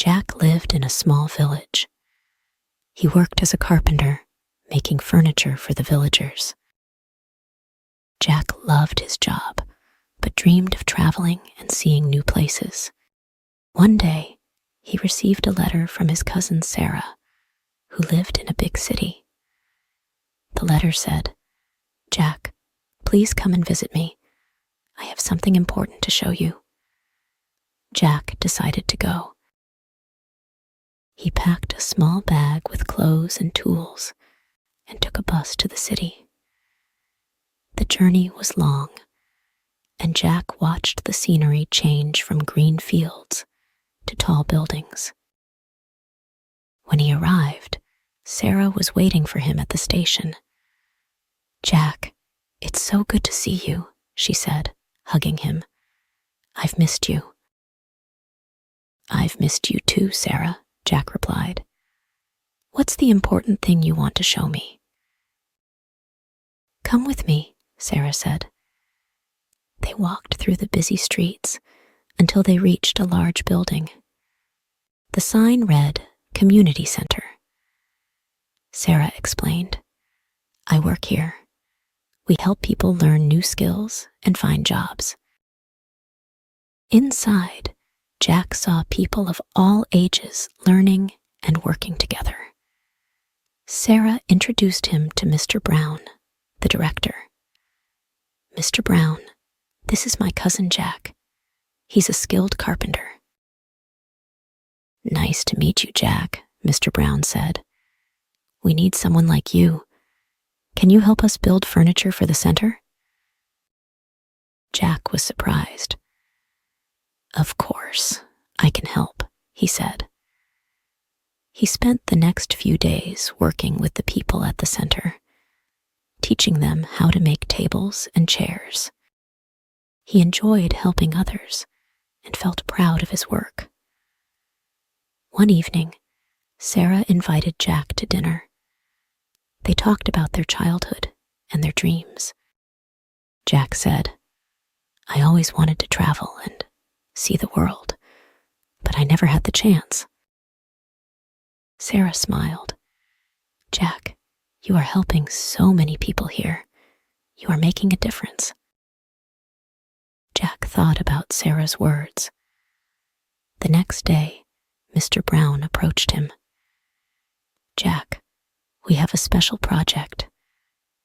Jack lived in a small village. He worked as a carpenter, making furniture for the villagers. Jack loved his job, but dreamed of traveling and seeing new places. One day, he received a letter from his cousin Sarah, who lived in a big city. The letter said, "Jack, please come and visit me. I have something important to show you." Jack decided to go. He packed a small bag with clothes and tools and took a bus to the city. The journey was long, and Jack watched the scenery change from green fields to tall buildings. When he arrived, Sarah was waiting for him at the station. "Jack, it's so good to see you," she said, hugging him. "I've missed you." "I've missed you too, Sarah," Jack replied. "What's the important thing you want to show me?" "Come with me," Sarah said. They walked through the busy streets until they reached a large building. The sign read, "Community Center." Sarah explained, "I work here. We help people learn new skills and find jobs." Inside, Jack saw people of all ages learning and working together. Sarah introduced him to Mr. Brown, the director. "Mr. Brown, this is my cousin Jack. He's a skilled carpenter." "Nice to meet you, Jack," Mr. Brown said. "We need someone like you. Can you help us build furniture for the center?" Jack was surprised. "Of course, I can help," he said. He spent the next few days working with the people at the center, teaching them how to make tables and chairs. He enjoyed helping others and felt proud of his work. One evening, Sarah invited Jack to dinner. They talked about their childhood and their dreams. Jack said, "I always wanted to travel and see the world, but I never had the chance." Sarah smiled. "Jack, you are helping so many people here. You are making a difference." Jack thought about Sarah's words. The next day, Mr. Brown approached him. "Jack, we have a special project.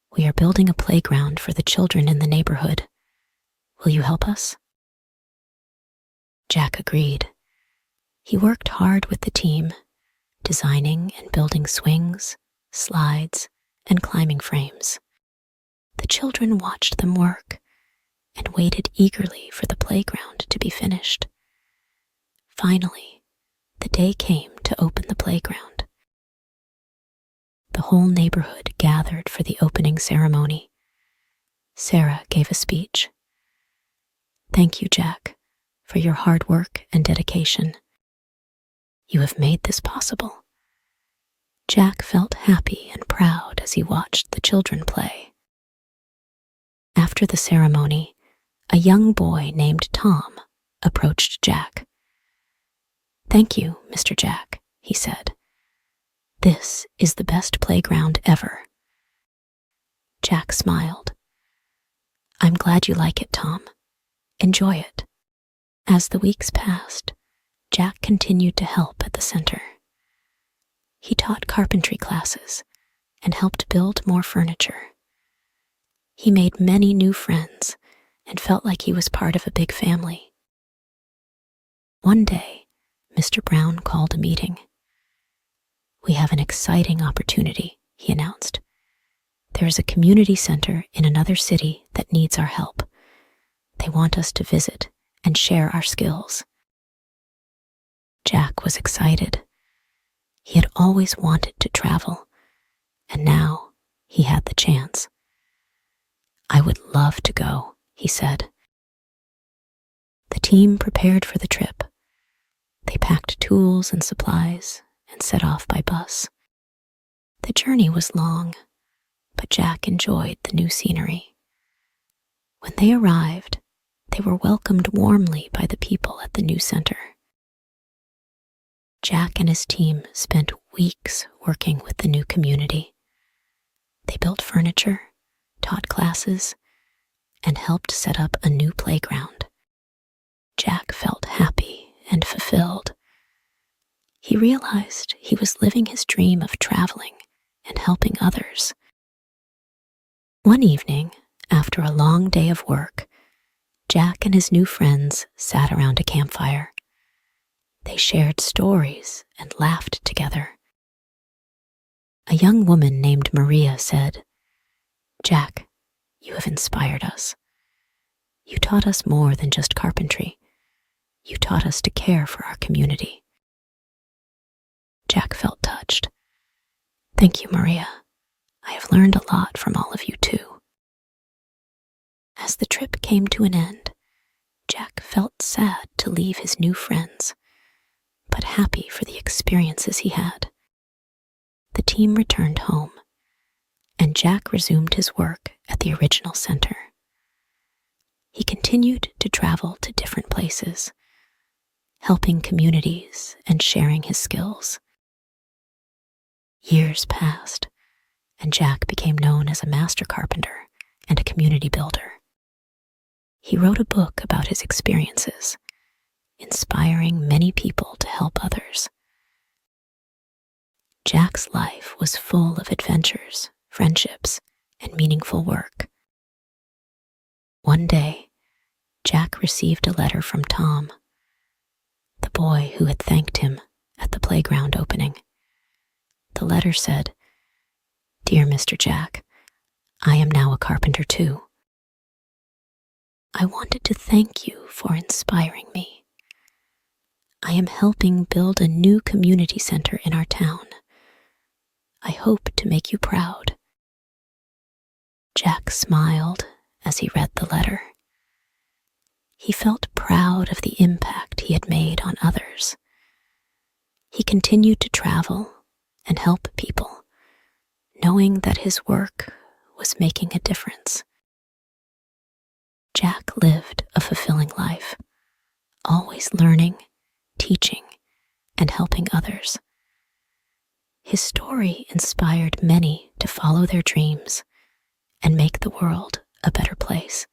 We are building a playground for the children in the neighborhood. Will you help us?" Jack agreed. He worked hard with the team, designing and building swings, slides, and climbing frames. The children watched them work and waited eagerly for the playground to be finished. Finally, the day came to open the playground. The whole neighborhood gathered for the opening ceremony. Sarah gave a speech. "Thank you, Jack, for your hard work and dedication. You have made this possible." Jack felt happy and proud as he watched the children play. After the ceremony, a young boy named Tom approached Jack. "Thank you, Mr. Jack," he said. "This is the best playground ever." Jack smiled. "I'm glad you like it, Tom. Enjoy it." As the weeks passed, Jack continued to help at the center. He taught carpentry classes and helped build more furniture. He made many new friends and felt like he was part of a big family. One day, Mr. Brown called a meeting. "We have an exciting opportunity," he announced. "There is a community center in another city that needs our help. They want us to visit and share our skills." Jack was excited. He had always wanted to travel, and now he had the chance. "I would love to go," he said. The team prepared for the trip. They packed tools and supplies and set off by bus. The journey was long, but Jack enjoyed the new scenery. When they arrived, they were welcomed warmly by the people at the new center. Jack and his team spent weeks working with the new community. They built furniture, taught classes, and helped set up a new playground. Jack felt happy and fulfilled. He realized he was living his dream of traveling and helping others. One evening, after a long day of work, Jack and his new friends sat around a campfire. They shared stories and laughed together. A young woman named Maria said, "Jack, you have inspired us. You taught us more than just carpentry. You taught us to care for our community." Jack felt touched. "Thank you, Maria. I have learned a lot from all of you too." As the trip came to an end, Jack felt sad to leave his new friends, but happy for the experiences he had. The team returned home, and Jack resumed his work at the original center. He continued to travel to different places, helping communities and sharing his skills. Years passed, and Jack became known as a master carpenter and a community builder. He wrote a book about his experiences, inspiring many people to help others. Jack's life was full of adventures, friendships, and meaningful work. One day, Jack received a letter from Tom, the boy who had thanked him at the playground opening. The letter said, "Dear Mr. Jack, I am now a carpenter too. I wanted to thank you for inspiring me. I am helping build a new community center in our town. I hope to make you proud." Jack smiled as he read the letter. He felt proud of the impact he had made on others. He continued to travel and help people, knowing that his work was making a difference. Jack lived a fulfilling life, always learning, teaching, and helping others. His story inspired many to follow their dreams and make the world a better place.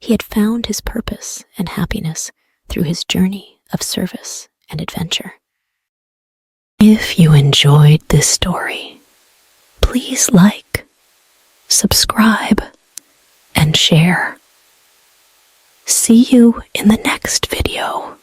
He had found his purpose and happiness through his journey of service and adventure. If you enjoyed this story, please like, subscribe, and share. See you in the next video.